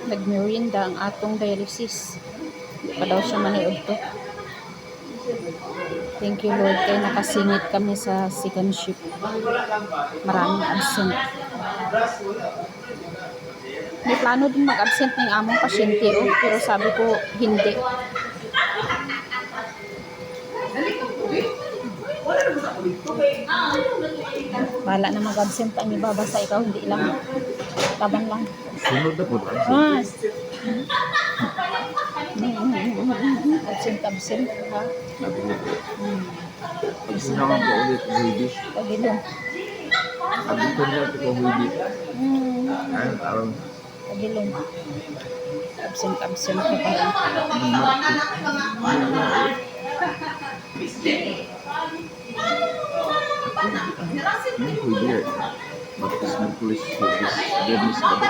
nagmerienda ang atong dialysis. Di pa daw siya maniod to. Thank you Lord kay nakasingit kami sa second shift. Maraming absent. May plano din mag-absent ng among pasyente pero sabi ko hindi. Bala na mag-absent ang iba basta ikaw hindi lang. Taban lang. Sunod na po lang. Absent ha. Pag sinama ko ulit, baby. Pagilong. Abin ko niya ito ko, baby. Ayun, parang Pagilong. Absent ka parang. Baby. Batas ng police service. Dennis ka ba?